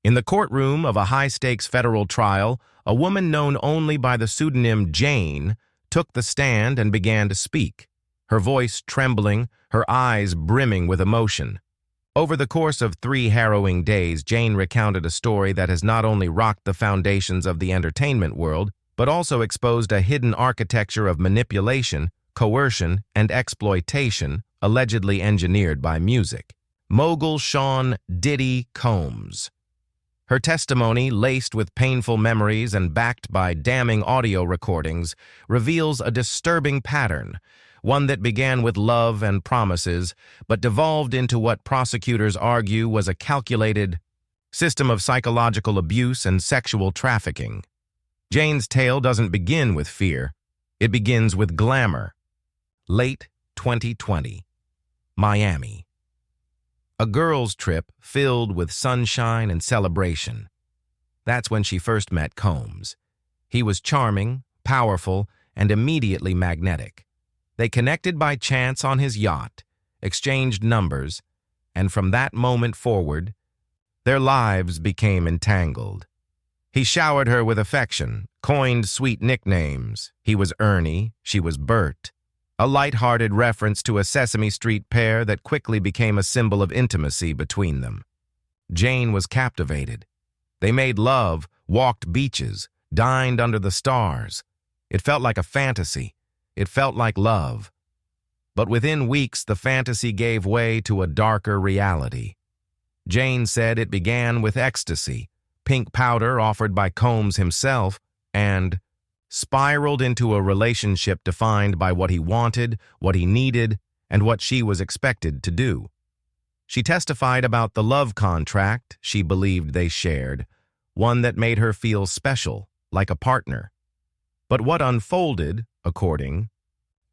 In the courtroom of a high-stakes federal trial, a woman known only by the pseudonym Jane took the stand and began to speak, her voice trembling, her eyes brimming with emotion. Over the course of 3 harrowing days, Jane recounted a story that has not only rocked the foundations of the entertainment world, but also exposed a hidden architecture of manipulation, coercion, and exploitation allegedly engineered by music. Mogul Sean "Diddy" Combs. Her testimony, laced with painful memories and backed by damning audio recordings, reveals a disturbing pattern, one that began with love and promises, but devolved into what prosecutors argue was a calculated system of psychological abuse and sexual trafficking. Jane's tale doesn't begin with fear. It begins with glamour. Late 2020. Miami. A girls' trip filled with sunshine and celebration. That's when she first met Combs. He was charming, powerful, and immediately magnetic. They connected by chance on his yacht, exchanged numbers, and from that moment forward, their lives became entangled. He showered her with affection, coined sweet nicknames. He was Ernie, she was Bert. A light-hearted reference to a Sesame Street pair that quickly became a symbol of intimacy between them. Jane was captivated. They made love, walked beaches, dined under the stars. It felt like a fantasy. It felt like love. But within weeks, the fantasy gave way to a darker reality. Jane said it began with ecstasy, pink powder offered by Combs himself, and spiraled into a relationship defined by what he wanted, what he needed, and what she was expected to do. She testified about the love contract she believed they shared, one that made her feel special, like a partner. But what unfolded, according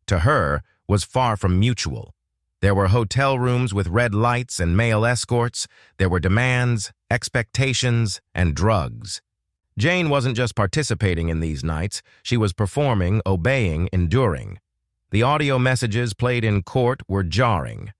to her, was far from mutual. There were hotel rooms with red lights and male escorts. There were demands, expectations, and drugs. Jane wasn't just participating in these nights, she was performing, obeying, enduring. The audio messages played in court were jarring.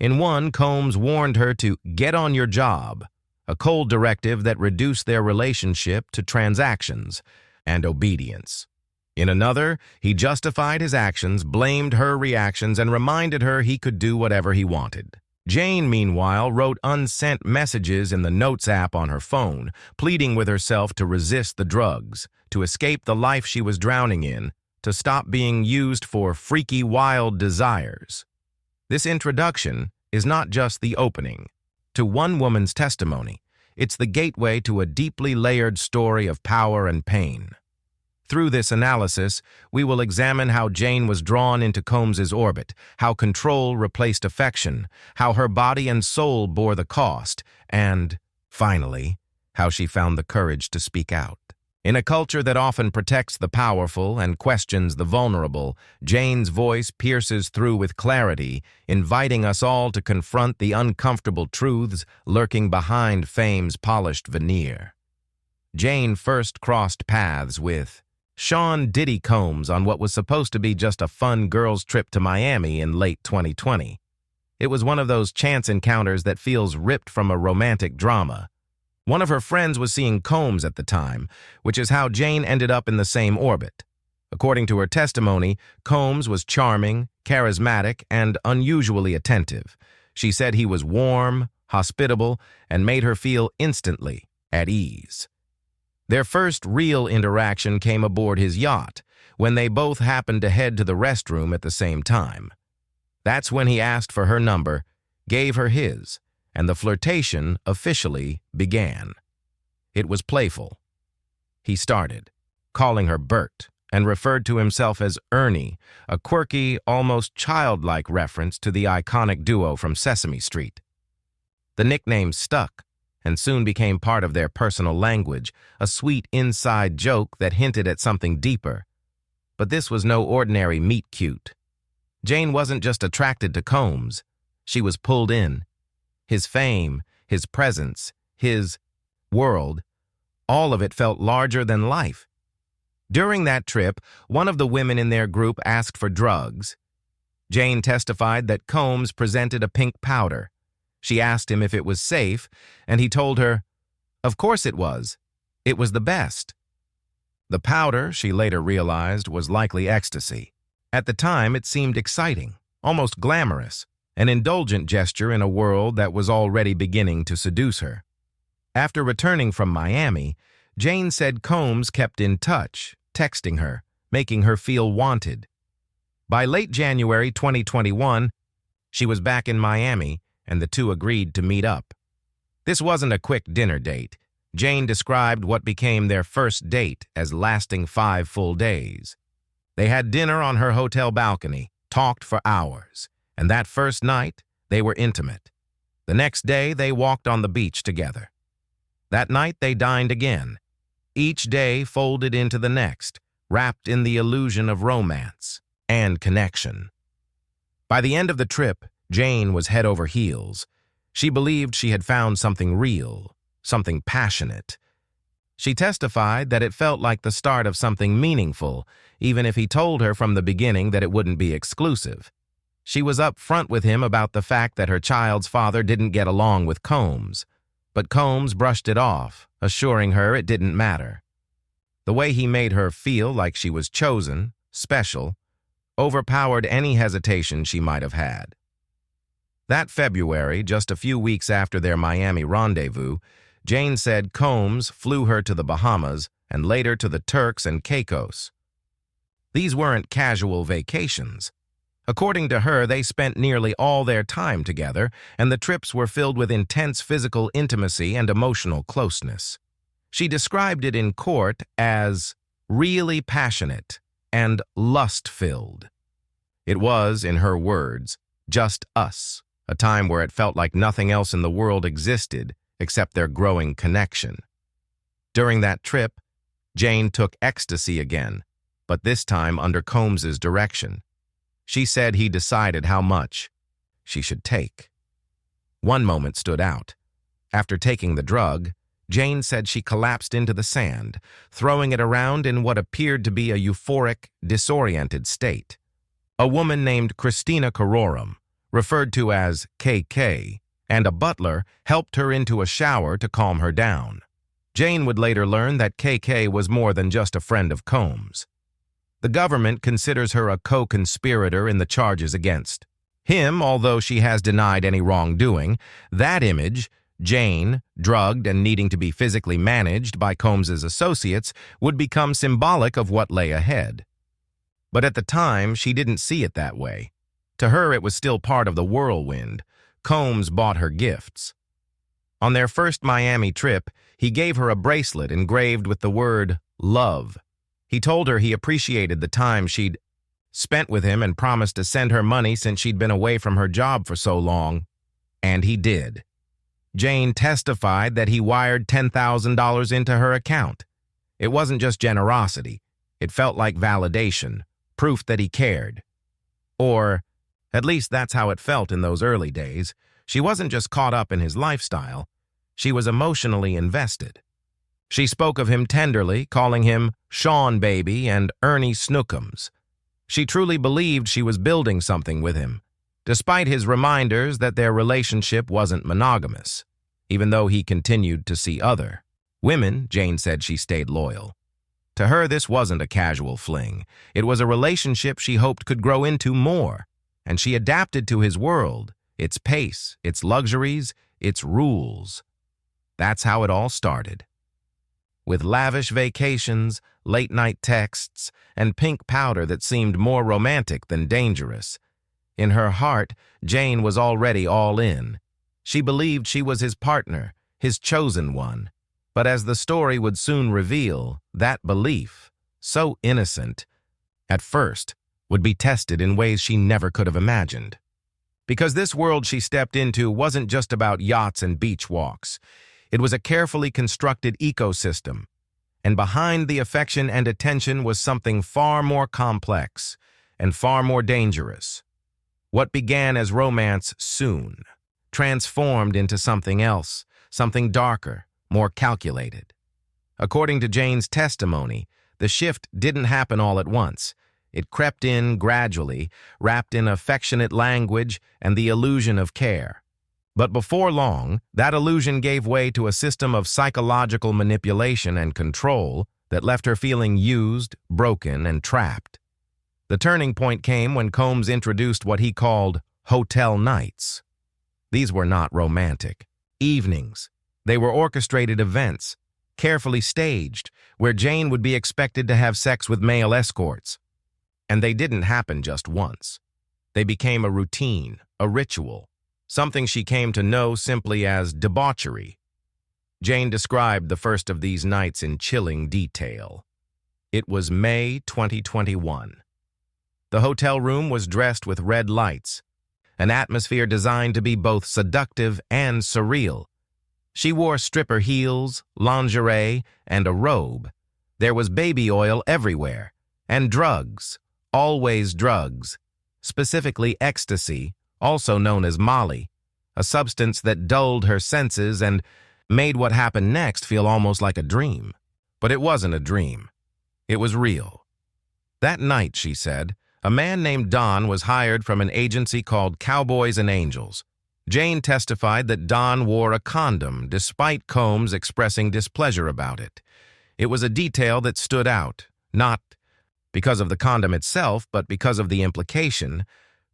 In one, Combs warned her to get on your job, a cold directive that reduced their relationship to transactions and obedience. In another, he justified his actions, blamed her reactions, and reminded her he could do whatever he wanted. Jane, meanwhile, wrote unsent messages in the Notes app on her phone, pleading with herself to resist the drugs, to escape the life she was drowning in, to stop being used for freaky, wild desires. This introduction is not just the opening to one woman's testimony. It's the gateway to a deeply layered story of power and pain. Through this analysis, we will examine how Jane was drawn into Combs's orbit, how control replaced affection, how her body and soul bore the cost, and, finally, how she found the courage to speak out. In a culture that often protects the powerful and questions the vulnerable, Jane's voice pierces through with clarity, inviting us all to confront the uncomfortable truths lurking behind fame's polished veneer. Jane first crossed paths with Sean "Diddy" Combs on what was supposed to be just a fun girls' trip to Miami in late 2020. It was one of those chance encounters that feels ripped from a romantic drama. One of her friends was seeing Combs at the time, which is how Jane ended up in the same orbit. According to her testimony, Combs was charming, charismatic, and unusually attentive. She said he was warm, hospitable, and made her feel instantly at ease. Their first real interaction came aboard his yacht, when they both happened to head to the restroom at the same time. That's when he asked for her number, gave her his, and the flirtation officially began. It was playful. He started, calling her Bert, and referred to himself as Ernie, a quirky, almost childlike reference to the iconic duo from Sesame Street. The nickname stuck, and soon became part of their personal language, a sweet inside joke that hinted at something deeper. But this was no ordinary meet-cute. Jane wasn't just attracted to Combs. She was pulled in. His fame, his presence, his world, all of it felt larger than life. During that trip, one of the women in their group asked for drugs. Jane testified that Combs presented a pink powder. She asked him if it was safe, and he told her, Of course it was. It was the best. The powder, she later realized, was likely ecstasy. At the time, it seemed exciting, almost glamorous, an indulgent gesture in a world that was already beginning to seduce her. After returning from Miami, Jane said Combs kept in touch, texting her, making her feel wanted. By late January 2021, she was back in Miami, and the two agreed to meet up. This wasn't a quick dinner date. Jane described what became their first date as lasting 5 full days. They had dinner on her hotel balcony, talked for hours, and that first night, they were intimate. The next day, they walked on the beach together. That night, they dined again. Each day folded into the next, wrapped in the illusion of romance and connection. By the end of the trip, Jane was head over heels. She believed she had found something real, something passionate. She testified that it felt like the start of something meaningful, even if he told her from the beginning that it wouldn't be exclusive. She was up front with him about the fact that her child's father didn't get along with Combs, but Combs brushed it off, assuring her it didn't matter. The way he made her feel like she was chosen, special, overpowered any hesitation she might have had. That February, just a few weeks after their Miami rendezvous, Jane said Combs flew her to the Bahamas and later to the Turks and Caicos. These weren't casual vacations. According to her, they spent nearly all their time together, and the trips were filled with intense physical intimacy and emotional closeness. She described it in court as really passionate and lust-filled. It was, in her words, just us, a time where it felt like nothing else in the world existed except their growing connection. During that trip, Jane took ecstasy again, but this time under Combs's direction. She said he decided how much she should take. One moment stood out. After taking the drug, Jane said she collapsed into the sand, throwing it around in what appeared to be a euphoric, disoriented state. A woman named Christina Carorum, referred to as KK, and a butler helped her into a shower to calm her down. Jane would later learn that KK was more than just a friend of Combs. The government considers her a co-conspirator in the charges against him, although she has denied any wrongdoing. That image, Jane, drugged and needing to be physically managed by Combs's associates, would become symbolic of what lay ahead. But at the time, she didn't see it that way. To her, it was still part of the whirlwind. Combs bought her gifts. On their first Miami trip, he gave her a bracelet engraved with the word love. He told her he appreciated the time she'd spent with him and promised to send her money since she'd been away from her job for so long. And he did. Jane testified that he wired $10,000 into her account. It wasn't just generosity. It felt like validation, proof that he cared. Or, at least that's how it felt in those early days. She wasn't just caught up in his lifestyle. She was emotionally invested. She spoke of him tenderly, calling him Sean Baby and Ernie Snookums. She truly believed she was building something with him, despite his reminders that their relationship wasn't monogamous, even though he continued to see other women. Jane said she stayed loyal. To her, this wasn't a casual fling. It was a relationship she hoped could grow into more. And she adapted to his world, its pace, its luxuries, its rules. That's how it all started. With lavish vacations, late-night texts, and pink powder that seemed more romantic than dangerous. In her heart, Jane was already all in. She believed she was his partner, his chosen one. But as the story would soon reveal, that belief, so innocent, at first, would be tested in ways she never could have imagined. Because this world she stepped into wasn't just about yachts and beach walks. It was a carefully constructed ecosystem. And behind the affection and attention was something far more complex and far more dangerous. What began as romance soon transformed into something else, something darker, more calculated. According to Jane's testimony, the shift didn't happen all at once. It crept in gradually, wrapped in affectionate language and the illusion of care. But before long, that illusion gave way to a system of psychological manipulation and control that left her feeling used, broken, and trapped. The turning point came when Combs introduced what he called hotel nights. These were not romantic evenings. They were orchestrated events, carefully staged, where Jane would be expected to have sex with male escorts. And they didn't happen just once. They became a routine, a ritual, something she came to know simply as debauchery. Jane described the first of these nights in chilling detail. It was May 2021. The hotel room was dressed with red lights, an atmosphere designed to be both seductive and surreal. She wore stripper heels, lingerie, and a robe. There was baby oil everywhere, and drugs, always drugs, specifically ecstasy, also known as Molly, a substance that dulled her senses and made what happened next feel almost like a dream. But it wasn't a dream. It was real. That night, she said, a man named Don was hired from an agency called Cowboys and Angels. Jane testified that Don wore a condom despite Combs expressing displeasure about it. It was a detail that stood out, not because of the condom itself, but because of the implication.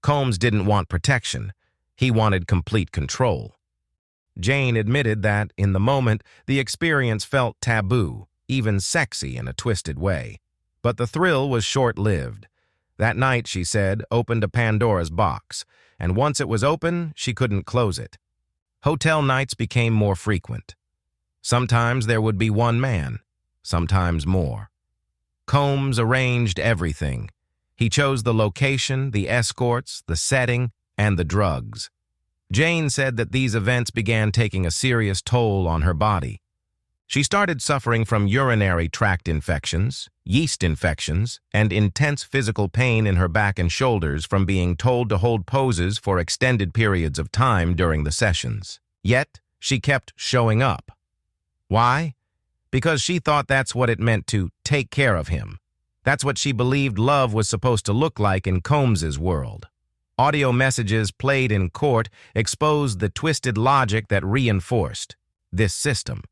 Combs didn't want protection. He wanted complete control. Jane admitted that, in the moment, the experience felt taboo, even sexy in a twisted way. But the thrill was short-lived. That night, she said, opened a Pandora's box, and once it was open, she couldn't close it. Hotel nights became more frequent. Sometimes there would be one man, sometimes more. Combs arranged everything. He chose the location, the escorts, the setting, and the drugs. Jane said that these events began taking a serious toll on her body. She started suffering from urinary tract infections, yeast infections, and intense physical pain in her back and shoulders from being told to hold poses for extended periods of time during the sessions. Yet, she kept showing up. Why? Because she thought that's what it meant to take care of him. That's what she believed love was supposed to look like in Combs's world. Audio messages played in court exposed the twisted logic that reinforced this system.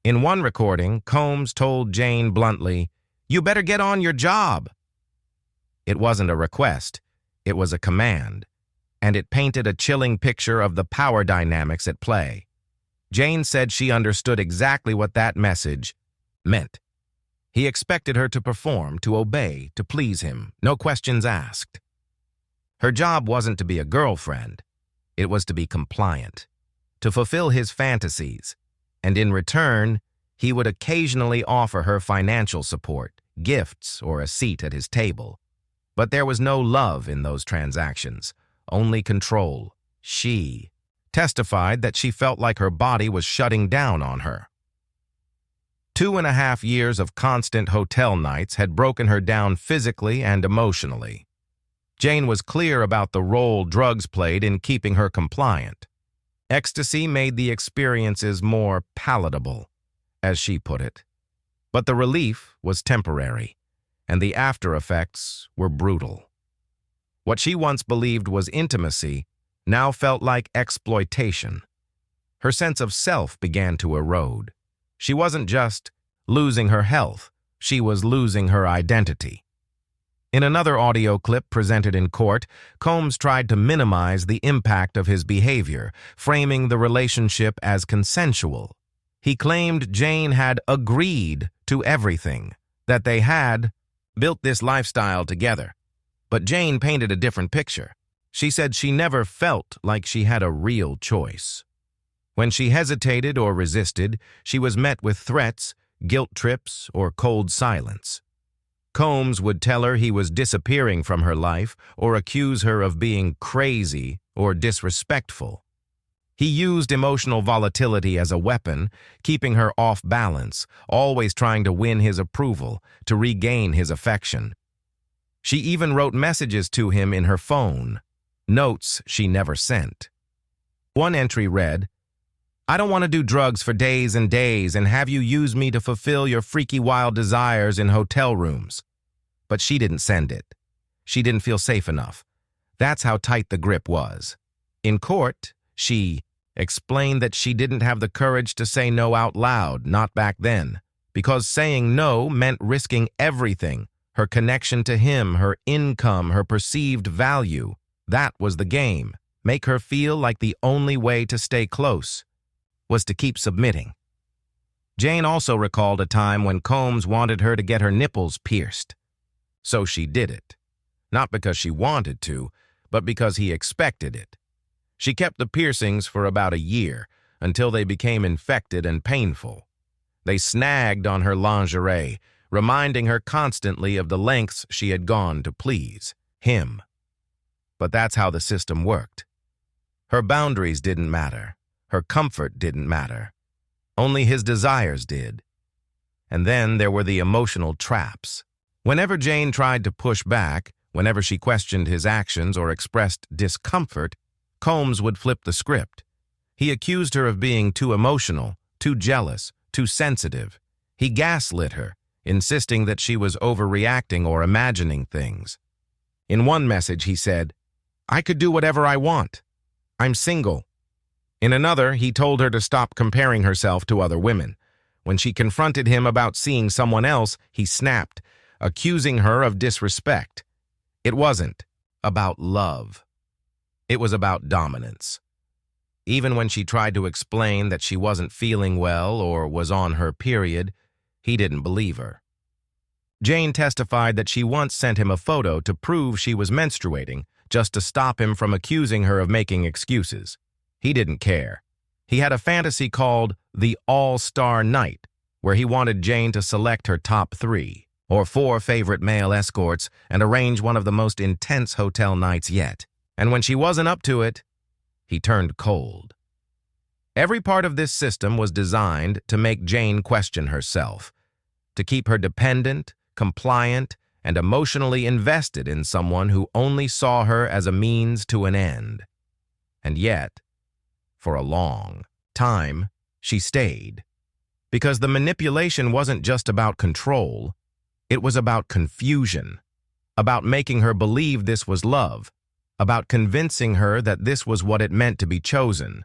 In one recording, Combs told Jane bluntly, "You better get on your job." It wasn't a request, it was a command, and it painted a chilling picture of the power dynamics at play. Jane said she understood exactly what that message meant. He expected her to perform, to obey, to please him, no questions asked. Her job wasn't to be a girlfriend, it was to be compliant, to fulfill his fantasies, and in return, he would occasionally offer her financial support, gifts, or a seat at his table. But there was no love in those transactions, only control. She testified that she felt like her body was shutting down on her. 2.5 years of constant hotel nights had broken her down physically and emotionally. Jane was clear about the role drugs played in keeping her compliant. Ecstasy made the experiences more palatable, as she put it. But the relief was temporary, and the after effects were brutal. What she once believed was intimacy now felt like exploitation. Her sense of self began to erode. She wasn't just losing her health, she was losing her identity. In another audio clip presented in court, Combs tried to minimize the impact of his behavior, framing the relationship as consensual. He claimed Jane had agreed to everything, that they had built this lifestyle together. But Jane painted a different picture. She said she never felt like she had a real choice. When she hesitated or resisted, she was met with threats, guilt trips, or cold silence. Combs would tell her he was disappearing from her life or accuse her of being crazy or disrespectful. He used emotional volatility as a weapon, keeping her off balance, always trying to win his approval, to regain his affection. She even wrote messages to him in her phone, notes she never sent. One entry read, "I don't want to do drugs for days and days and have you use me to fulfill your freaky wild desires in hotel rooms." But she didn't send it. She didn't feel safe enough. That's how tight the grip was. In court, she explained that she didn't have the courage to say no out loud, not back then, because saying no meant risking everything, her connection to him, her income, her perceived value. That was the game. Make her feel like the only way to stay close was to keep submitting. Jane also recalled a time when Combs wanted her to get her nipples pierced. So she did it. Not because she wanted to, but because he expected it. She kept the piercings for about a year, until they became infected and painful. They snagged on her lingerie, reminding her constantly of the lengths she had gone to please him. But that's how the system worked. Her boundaries didn't matter. Her comfort didn't matter. Only his desires did. And then there were the emotional traps. Whenever Jane tried to push back, whenever she questioned his actions or expressed discomfort, Combs would flip the script. He accused her of being too emotional, too jealous, too sensitive. He gaslit her, insisting that she was overreacting or imagining things. In one message, he said, "I could do whatever I want. I'm single." In another, he told her to stop comparing herself to other women. When she confronted him about seeing someone else, he snapped, accusing her of disrespect. It wasn't about love. It was about dominance. Even when she tried to explain that she wasn't feeling well or was on her period, he didn't believe her. Jane testified that she once sent him a photo to prove she was menstruating, just to stop him from accusing her of making excuses. He didn't care. He had a fantasy called the All-Star Night, where he wanted Jane to select her top 3 or 4 favorite male escorts and arrange one of the most intense hotel nights yet. And when she wasn't up to it, he turned cold. Every part of this system was designed to make Jane question herself, to keep her dependent, compliant, and emotionally invested in someone who only saw her as a means to an end. And yet, for a long time, she stayed. Because the manipulation wasn't just about control, it was about confusion, about making her believe this was love, about convincing her that this was what it meant to be chosen.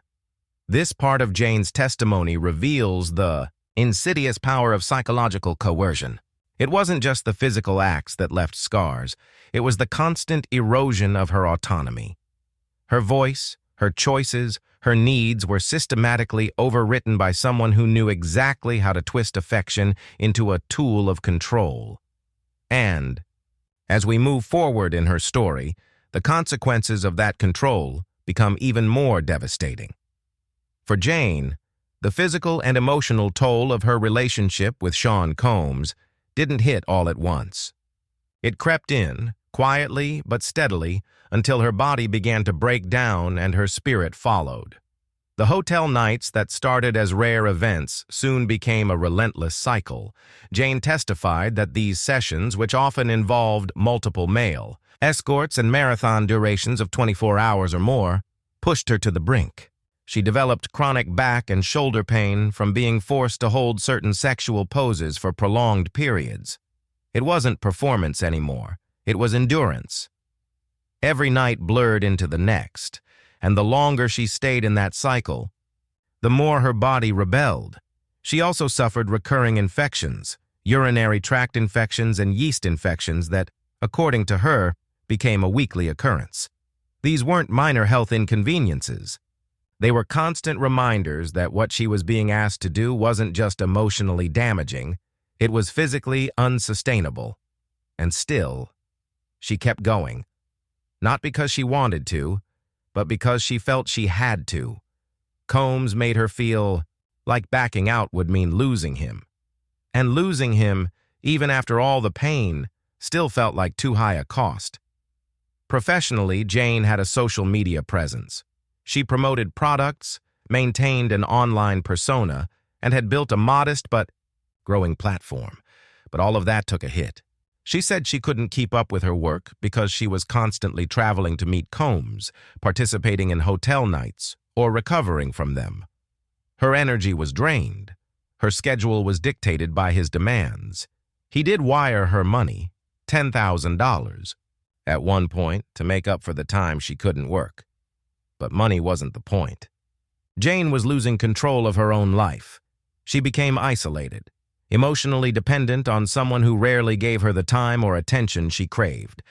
This part of Jane's testimony reveals the insidious power of psychological coercion. It wasn't just the physical acts that left scars. It was the constant erosion of her autonomy. Her voice, her choices, her needs were systematically overwritten by someone who knew exactly how to twist affection into a tool of control. And, as we move forward in her story, the consequences of that control become even more devastating. For Jane, the physical and emotional toll of her relationship with Sean Combs didn't hit all at once. It crept in, quietly but steadily, until her body began to break down and her spirit followed. The hotel nights that started as rare events soon became a relentless cycle. Jane testified that these sessions, which often involved multiple male escorts and marathon durations of 24 hours or more, pushed her to the brink. She developed chronic back and shoulder pain from being forced to hold certain sexual poses for prolonged periods. It wasn't performance anymore. It was endurance. Every night blurred into the next, and the longer she stayed in that cycle, the more her body rebelled. She also suffered recurring infections, urinary tract infections and yeast infections that, according to her, became a weekly occurrence. These weren't minor health inconveniences. They were constant reminders that what she was being asked to do wasn't just emotionally damaging, it was physically unsustainable. And still, she kept going. Not because she wanted to, but because she felt she had to. Combs made her feel like backing out would mean losing him. And losing him, even after all the pain, still felt like too high a cost. Professionally, Jane had a social media presence. She promoted products, maintained an online persona, and had built a modest but growing platform. But all of that took a hit. She said she couldn't keep up with her work because she was constantly traveling to meet Combs, participating in hotel nights, or recovering from them. Her energy was drained. Her schedule was dictated by his demands. He did wire her money, $10,000, at one point to make up for the time she couldn't work. But money wasn't the point. Jane was losing control of her own life. She became isolated, emotionally dependent on someone who rarely gave her the time or attention she craved.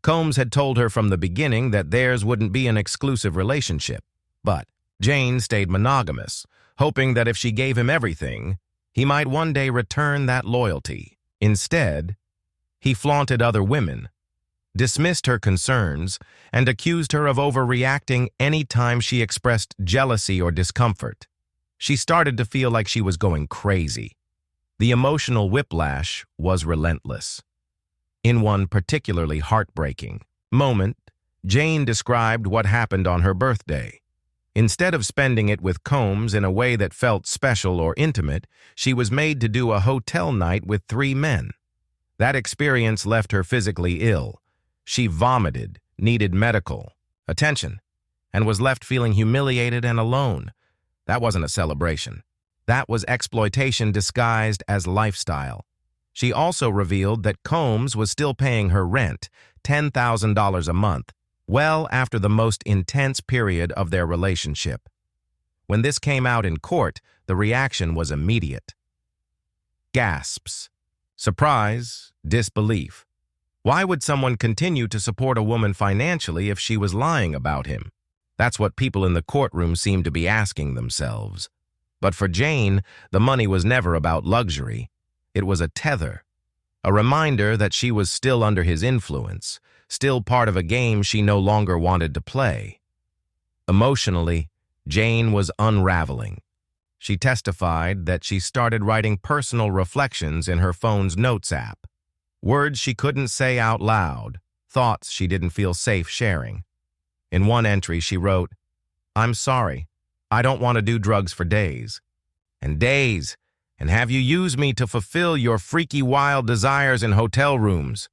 Combs had told her from the beginning that theirs wouldn't be an exclusive relationship. But Jane stayed monogamous, hoping that if she gave him everything, he might one day return that loyalty. Instead, he flaunted other women, dismissed her concerns, and accused her of overreacting any time she expressed jealousy or discomfort. She started to feel like she was going crazy. The emotional whiplash was relentless. In one particularly heartbreaking moment, Jane described what happened on her birthday. Instead of spending it with Combs in a way that felt special or intimate, she was made to do a hotel night with 3 men. That experience left her physically ill. She vomited, needed medical attention, and was left feeling humiliated and alone. That wasn't a celebration. That was exploitation disguised as lifestyle. She also revealed that Combs was still paying her rent, $10,000 a month, well after the most intense period of their relationship. When this came out in court, the reaction was immediate. Gasps, surprise, disbelief. Why would someone continue to support a woman financially if she was lying about him? That's what people in the courtroom seemed to be asking themselves. But for Jane, the money was never about luxury. It was a tether, a reminder that she was still under his influence, still part of a game she no longer wanted to play. Emotionally, Jane was unraveling. She testified that she started writing personal reflections in her phone's notes app. Words she couldn't say out loud, thoughts she didn't feel safe sharing. In one entry, she wrote, "I'm sorry. I don't want to do drugs for days. And days. And have you used me to fulfill your freaky wild desires in hotel rooms?"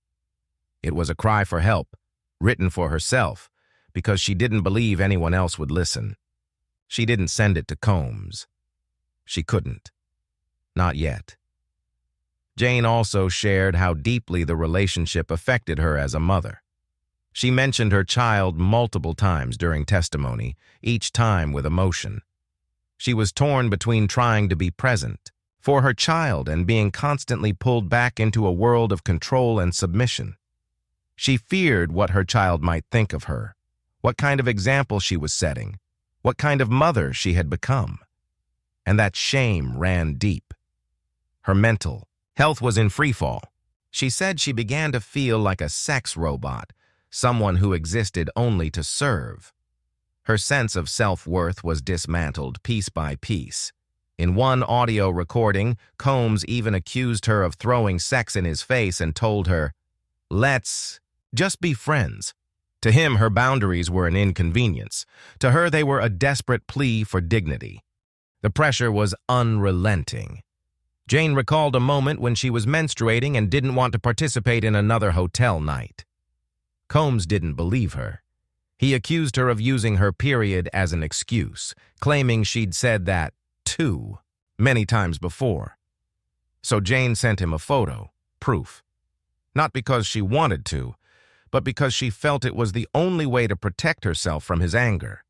It was a cry for help, written for herself, because she didn't believe anyone else would listen. She didn't send it to Combs. She couldn't. Not yet. Jane also shared how deeply the relationship affected her as a mother. She mentioned her child multiple times during testimony, each time with emotion. She was torn between trying to be present for her child and being constantly pulled back into a world of control and submission. She feared what her child might think of her, what kind of example she was setting, what kind of mother she had become. And that shame ran deep. Her mental health was in freefall. She said she began to feel like a sex robot, someone who existed only to serve. Her sense of self-worth was dismantled piece by piece. In one audio recording, Combs even accused her of throwing sex in his face and told her, "Let's just be friends." To him, her boundaries were an inconvenience. To her, they were a desperate plea for dignity. The pressure was unrelenting. Jane recalled a moment when she was menstruating and didn't want to participate in another hotel night. Combs didn't believe her. He accused her of using her period as an excuse, claiming she'd said that, too, many times before. So Jane sent him a photo, proof. Not because she wanted to, but because she felt it was the only way to protect herself from his anger.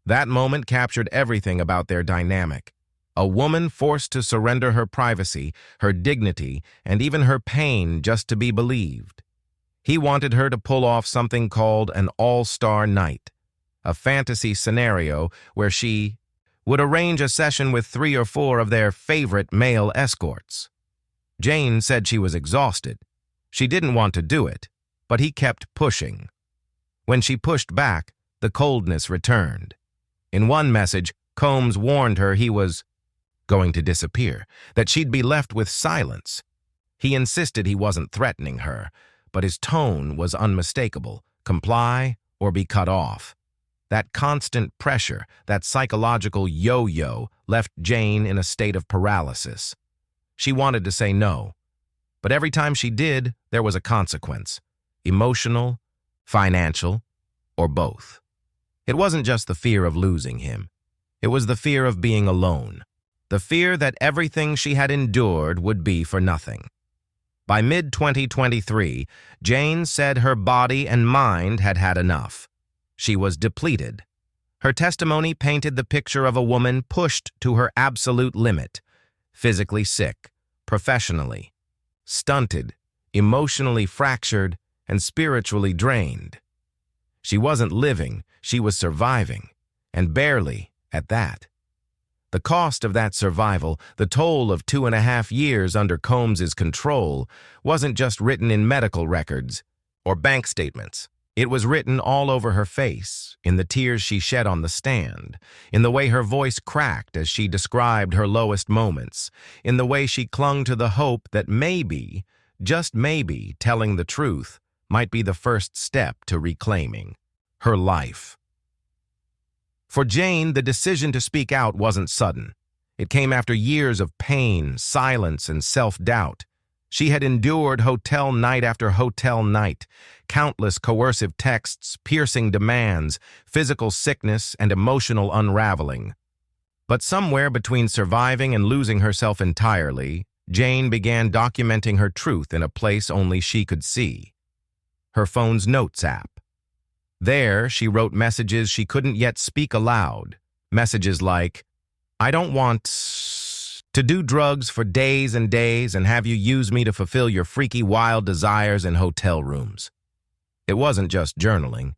That moment captured everything about their dynamic. A woman forced to surrender her privacy, her dignity, and even her pain just to be believed. He wanted her to pull off something called an all-star night, a fantasy scenario where she would arrange a session with 3 or 4 of their favorite male escorts. Jane said she was exhausted. She didn't want to do it, but he kept pushing. When she pushed back, the coldness returned. In one message, Combs warned her he was going to disappear, that she'd be left with silence. He insisted he wasn't threatening her, but his tone was unmistakable: comply or be cut off. That constant pressure, that psychological yo-yo, left Jane in a state of paralysis. She wanted to say no, but every time she did, there was a consequence: emotional, financial, or both. It wasn't just the fear of losing him. It was the fear of being alone, the fear that everything she had endured would be for nothing. By mid-2023, Jane said her body and mind had had enough. She was depleted. Her testimony painted the picture of a woman pushed to her absolute limit, physically sick, professionally, stunted, emotionally fractured, and spiritually drained. She wasn't living, she was surviving, and barely at that. The cost of that survival, the toll of 2.5 years under Combs's control, wasn't just written in medical records or bank statements. It was written all over her face, in the tears she shed on the stand, in the way her voice cracked as she described her lowest moments, in the way she clung to the hope that maybe, just maybe, telling the truth might be the first step to reclaiming her life. For Jane, the decision to speak out wasn't sudden. It came after years of pain, silence, and self-doubt. She had endured hotel night after hotel night, countless coercive texts, piercing demands, physical sickness, and emotional unraveling. But somewhere between surviving and losing herself entirely, Jane began documenting her truth in a place only she could see: her phone's notes app. There, she wrote messages she couldn't yet speak aloud, messages like, "I don't want to do drugs for days and days and have you use me to fulfill your freaky wild desires in hotel rooms." It wasn't just journaling.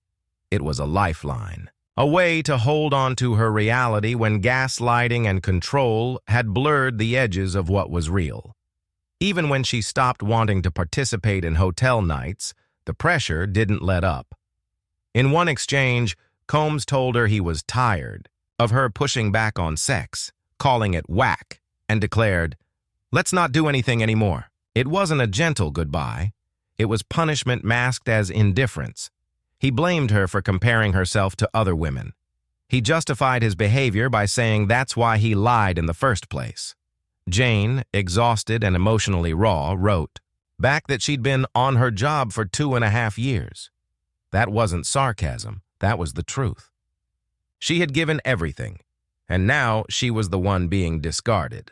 It was a lifeline, a way to hold on to her reality when gaslighting and control had blurred the edges of what was real. Even when she stopped wanting to participate in hotel nights, the pressure didn't let up. In one exchange, Combs told her he was tired of her pushing back on sex, calling it whack, and declared, "Let's not do anything anymore." It wasn't a gentle goodbye. It was punishment masked as indifference. He blamed her for comparing herself to other women. He justified his behavior by saying that's why he lied in the first place. Jane, exhausted and emotionally raw, wrote back that she'd been on her job for 2.5 years. That wasn't sarcasm, that was the truth. She had given everything, and now she was the one being discarded.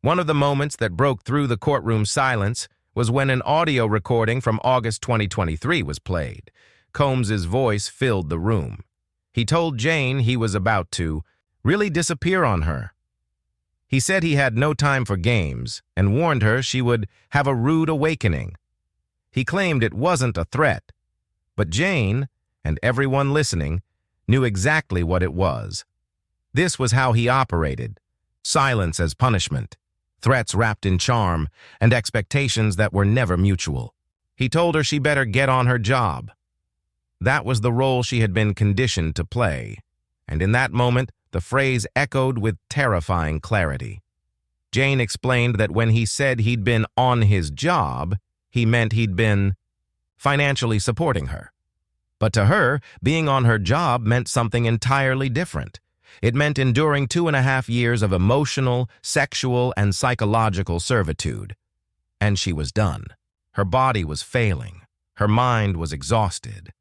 One of the moments that broke through the courtroom silence was when an audio recording from August 2023 was played. Combs's voice filled the room. He told Jane he was about to really disappear on her. He said he had no time for games and warned her she would have a rude awakening. He claimed it wasn't a threat, but Jane, and everyone listening, knew exactly what it was. This was how he operated: silence as punishment, threats wrapped in charm, and expectations that were never mutual. He told her she better get on her job. That was the role she had been conditioned to play, and in that moment, the phrase echoed with terrifying clarity. Jane explained that when he said he'd been on his job, he meant he'd been financially supporting her. But to her, being on her job meant something entirely different. It meant enduring 2.5 years of emotional, sexual, and psychological servitude. And she was done. Her body was failing, her mind was exhausted,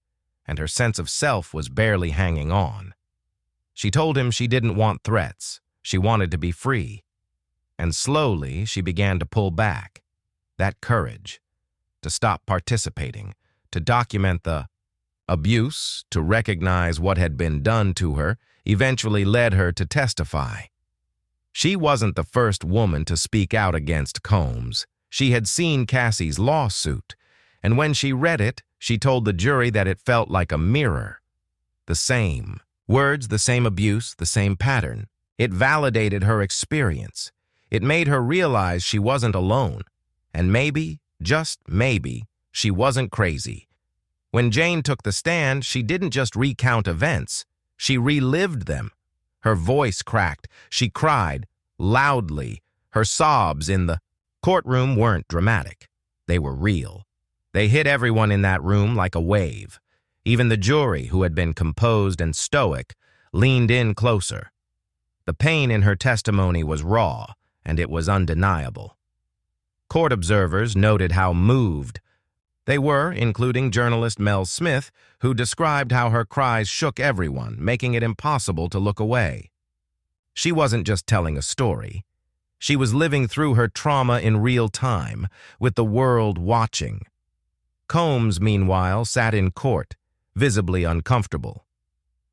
and her sense of self was barely hanging on. She told him she didn't want threats, she wanted to be free. And slowly, she began to pull back. That courage, to stop participating, to document the abuse, to recognize what had been done to her, eventually led her to testify. She wasn't the first woman to speak out against Combs. She had seen Cassie's lawsuit, and when she read it, she told the jury that it felt like a mirror. The same words, the same abuse, the same pattern. It validated her experience. It made her realize she wasn't alone, and maybe, just maybe, she wasn't crazy. When Jane took the stand, she didn't just recount events, she relived them. Her voice cracked, she cried, loudly. Her sobs in the courtroom weren't dramatic. They were real. They hit everyone in that room like a wave. Even the jury, who had been composed and stoic, leaned in closer. The pain in her testimony was raw, and it was undeniable. Court observers noted how moved they were, including journalist Mel Smith, who described how her cries shook everyone, making it impossible to look away. She wasn't just telling a story. She was living through her trauma in real time, with the world watching. Combs, meanwhile, sat in court, visibly uncomfortable.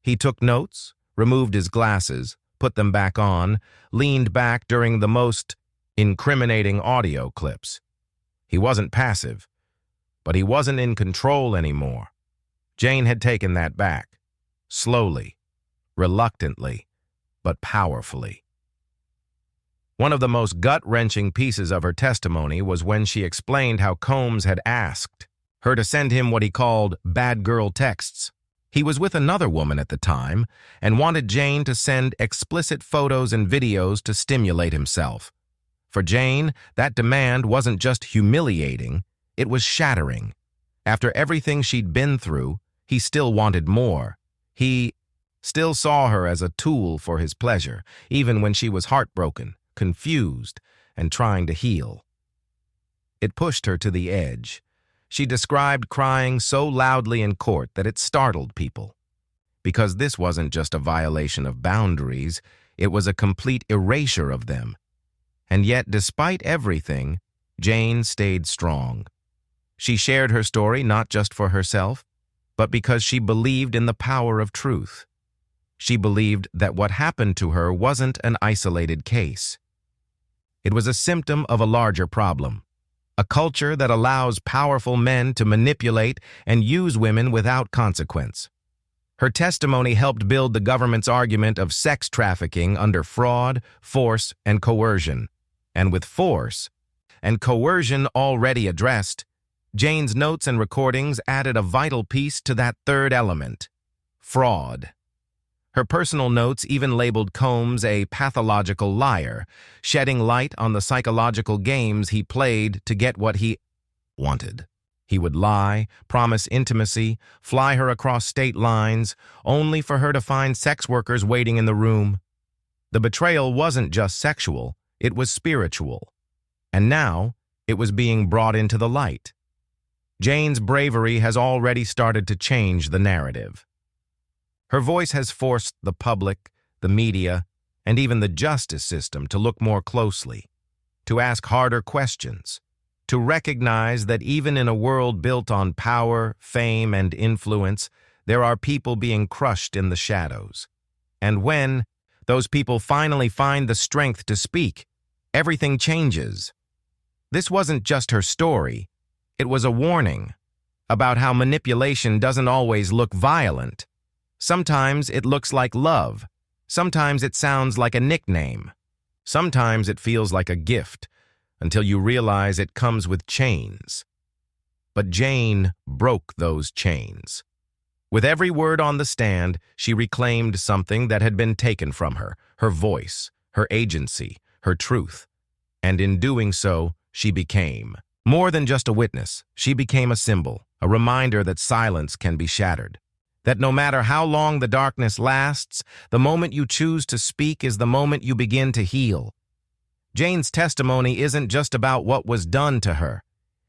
He took notes, removed his glasses, put them back on, leaned back during the most incriminating audio clips. He wasn't passive, but he wasn't in control anymore. Jane had taken that back, slowly, reluctantly, but powerfully. One of the most gut-wrenching pieces of her testimony was when she explained how Combs had asked her to send him what he called bad girl texts. He was with another woman at the time and wanted Jane to send explicit photos and videos to stimulate himself. For Jane, that demand wasn't just humiliating, it was shattering. After everything she'd been through, he still wanted more. He still saw her as a tool for his pleasure, even when she was heartbroken, confused, and trying to heal. It pushed her to the edge. She described crying so loudly in court that it startled people. Because this wasn't just a violation of boundaries, it was a complete erasure of them. And yet, despite everything, Jane stayed strong. She shared her story not just for herself, but because she believed in the power of truth. She believed that what happened to her wasn't an isolated case. It was a symptom of a larger problem, a culture that allows powerful men to manipulate and use women without consequence. Her testimony helped build the government's argument of sex trafficking under fraud, force, and coercion. And with force and coercion already addressed, Jane's notes and recordings added a vital piece to that third element: fraud. Her personal notes even labeled Combs a pathological liar, shedding light on the psychological games he played to get what he wanted. He would lie, promise intimacy, fly her across state lines, only for her to find sex workers waiting in the room. The betrayal wasn't just sexual, it was spiritual. And now, it was being brought into the light. Jane's bravery has already started to change the narrative. Her voice has forced the public, the media, and even the justice system to look more closely, to ask harder questions, to recognize that even in a world built on power, fame, and influence, there are people being crushed in the shadows. And when those people finally find the strength to speak, everything changes. This wasn't just her story. It was a warning about how manipulation doesn't always look violent. Sometimes it looks like love. Sometimes it sounds like a nickname. Sometimes it feels like a gift, until you realize it comes with chains. But Jane broke those chains. With every word on the stand, she reclaimed something that had been taken from her: her voice, her agency, her truth. And in doing so, she became more than just a witness. She became a symbol, a reminder that silence can be shattered. That no matter how long the darkness lasts, the moment you choose to speak is the moment you begin to heal. Jane's testimony isn't just about what was done to her.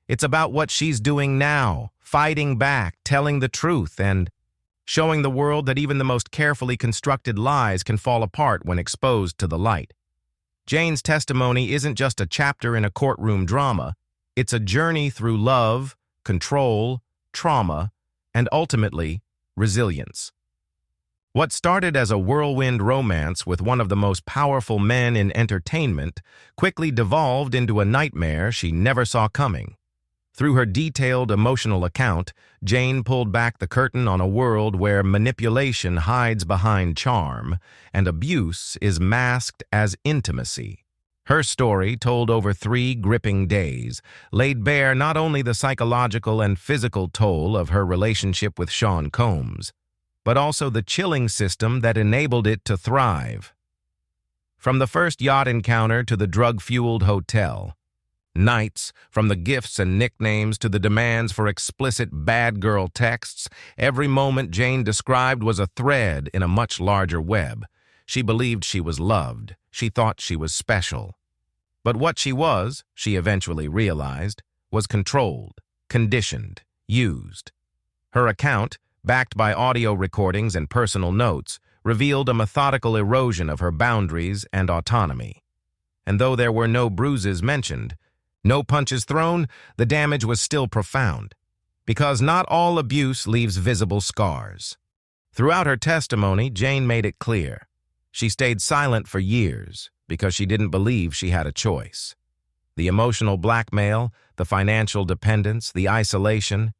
It's about what she's doing now, fighting back, telling the truth, and showing the world that even the most carefully constructed lies can fall apart when exposed to the light. Jane's testimony isn't just a chapter in a courtroom drama. It's a journey through love, control, trauma, and ultimately, resilience. What started as a whirlwind romance with one of the most powerful men in entertainment quickly devolved into a nightmare she never saw coming. Through her detailed emotional account, Jane pulled back the curtain on a world where manipulation hides behind charm and abuse is masked as intimacy. Her story, told over 3 gripping days, laid bare not only the psychological and physical toll of her relationship with Sean Combs, but also the chilling system that enabled it to thrive. From the first yacht encounter to the drug-fueled hotel, nights, from the gifts and nicknames to the demands for explicit bad girl texts, every moment Jane described was a thread in a much larger web. She believed she was loved. She thought she was special. But what she was, she eventually realized, was controlled, conditioned, used. Her account, backed by audio recordings and personal notes, revealed a methodical erosion of her boundaries and autonomy. And though there were no bruises mentioned, no punches thrown, the damage was still profound. Because not all abuse leaves visible scars. Throughout her testimony, Jane made it clear. She stayed silent for years because she didn't believe she had a choice. The emotional blackmail, the financial dependence, the isolation,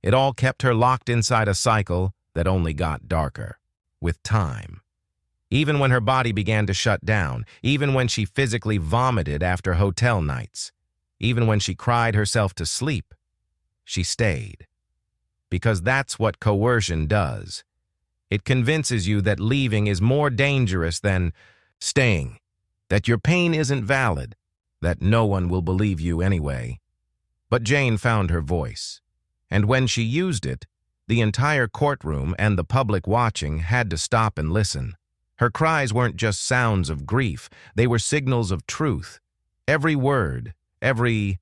it all kept her locked inside a cycle that only got darker with time. Even when her body began to shut down, even when she physically vomited after hotel nights, even when she cried herself to sleep, she stayed. Because that's what coercion does. It convinces you that leaving is more dangerous than staying, that your pain isn't valid, that no one will believe you anyway. But Jane found her voice, and when she used it, the entire courtroom and the public watching had to stop and listen. Her cries weren't just sounds of grief, they were signals of truth. Every word, every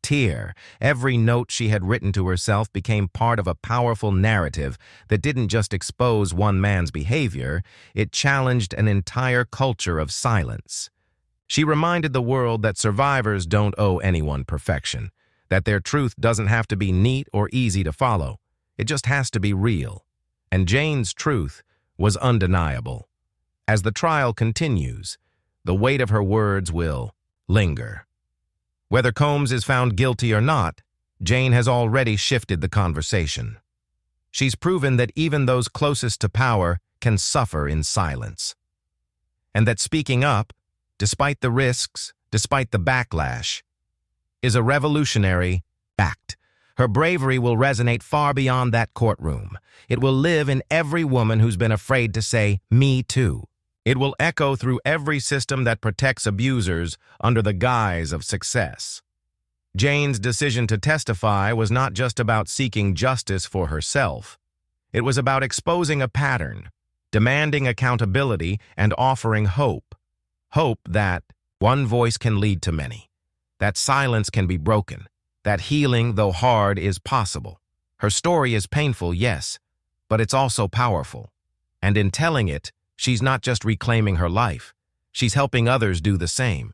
tear, every note she had written to herself became part of a powerful narrative that didn't just expose one man's behavior, it challenged an entire culture of silence. She reminded the world that survivors don't owe anyone perfection, that their truth doesn't have to be neat or easy to follow. It just has to be real. And Jane's truth was undeniable. As the trial continues, the weight of her words will linger. Whether Combs is found guilty or not, Jane has already shifted the conversation. She's proven that even those closest to power can suffer in silence. And that speaking up, despite the risks, despite the backlash, is a revolutionary act. Her bravery will resonate far beyond that courtroom. It will live in every woman who's been afraid to say, "Me too." It will echo through every system that protects abusers under the guise of success. Jane's decision to testify was not just about seeking justice for herself. It was about exposing a pattern, demanding accountability, and offering hope. Hope that one voice can lead to many, that silence can be broken, that healing, though hard, is possible. Her story is painful, yes, but it's also powerful. And in telling it, she's not just reclaiming her life, she's helping others do the same.